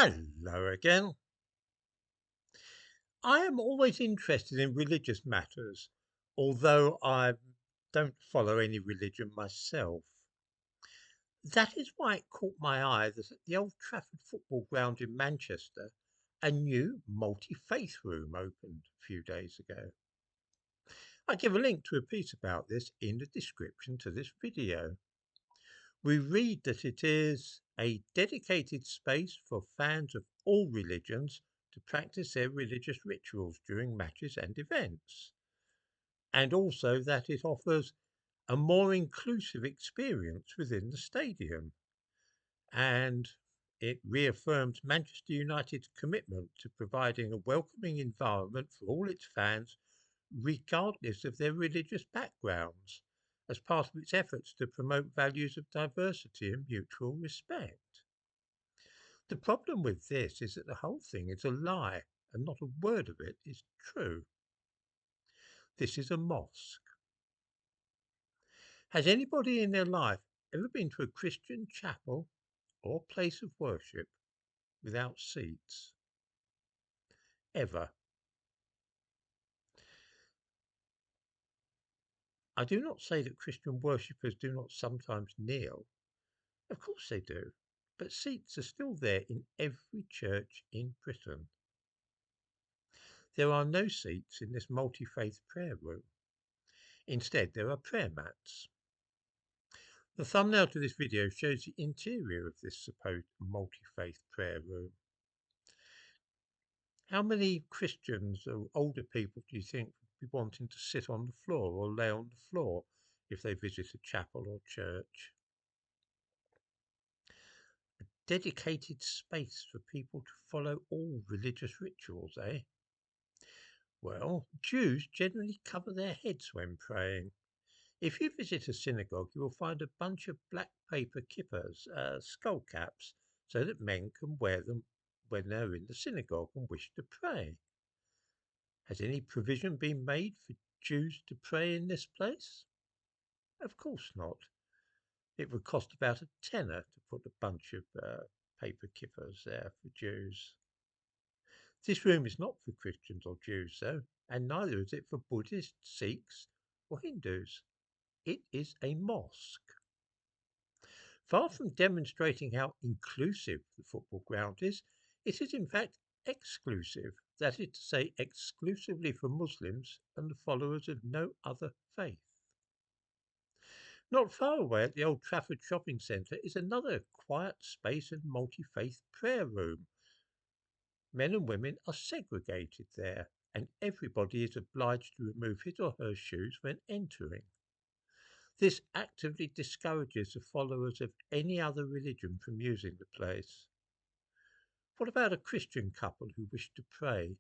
Hello again. I am always interested in religious matters, although I don't follow any religion myself. That is why it caught my eye that at the Old Trafford football ground in Manchester, a new multi-faith room opened a few days ago. I give a link to a piece about this in the description to this video. We read that it is a dedicated space for fans of all religions to practice their religious rituals during matches and events, and also that it offers a more inclusive experience within the stadium, and it reaffirms Manchester United's commitment to providing a welcoming environment for all its fans, regardless of their religious backgrounds, as part of its efforts to promote values of diversity and mutual respect. The problem with this is that the whole thing is a lie, and not a word of it is true. This is a mosque. Has anybody in their life ever been to a Christian chapel or place of worship without seats? Ever? I do not say that Christian worshippers do not sometimes kneel. Of course they do. But seats are still there in every church in Britain. There are no seats in this multi-faith prayer room. Instead, there are prayer mats. The thumbnail to this video shows the interior of this supposed multi-faith prayer room. How many Christians or older people do you think would be wanting to sit on the floor or lay on the floor if they visit a chapel or church? A dedicated space for people to follow all religious rituals, eh? Well, Jews generally cover their heads when praying. If you visit a synagogue, you will find a bunch of black paper kippahs, skull caps, so that men can wear them when they're in the synagogue and wish to pray. Has any provision been made for Jews to pray in this place? Of course not. It would cost about a tenner to put a bunch of paper kippahs there for Jews. This room is not for Christians or Jews, though, and neither is it for Buddhists, Sikhs, or Hindus. It is a mosque. Far from demonstrating how inclusive the football ground is, it is in fact exclusive, that is to say, exclusively for Muslims and the followers of no other faith. Not far away at the Old Trafford shopping centre is another quiet space and multi-faith prayer room. Men and women are segregated there, and everybody is obliged to remove his or her shoes when entering. This actively discourages the followers of any other religion from using the place. What about a Christian couple who wish to pray?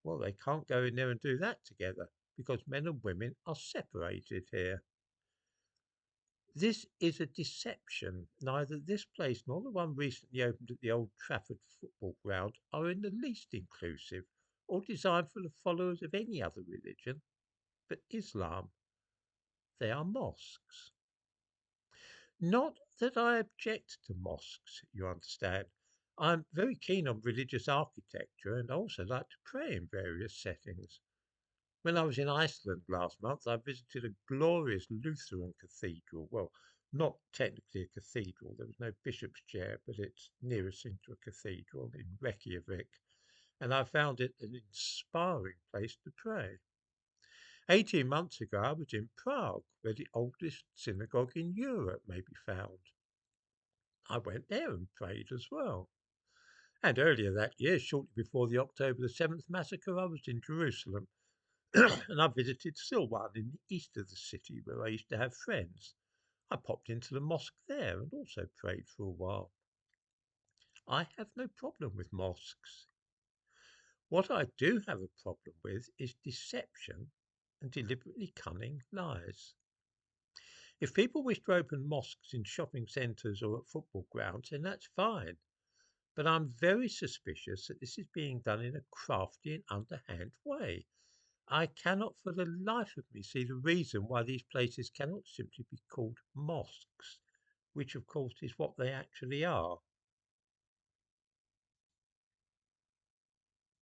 Well, they can't go in there and do that together because men and women are separated here. This is a deception. Neither this place nor the one recently opened at the Old Trafford football ground are in the least inclusive or designed for the followers of any other religion but Islam. They are mosques. Not that I object to mosques, you understand. I'm very keen on religious architecture and also like to pray in various settings. When I was in Iceland last month, I visited a glorious Lutheran cathedral. Well, not technically a cathedral, there was no bishop's chair, but it's nearest thing to a cathedral in Reykjavik, and I found it an inspiring place to pray. 18 months ago, I was in Prague, where the oldest synagogue in Europe may be found. I went there and prayed as well. And earlier that year, shortly before the October the 7th massacre, I was in Jerusalem and I visited Silwan in the east of the city where I used to have friends. I popped into the mosque there and also prayed for a while. I have no problem with mosques. What I do have a problem with is deception and deliberately cunning lies. If people wish to open mosques in shopping centres or at football grounds, then that's fine. But I'm very suspicious that this is being done in a crafty and underhand way. I cannot for the life of me see the reason why these places cannot simply be called mosques, which of course is what they actually are.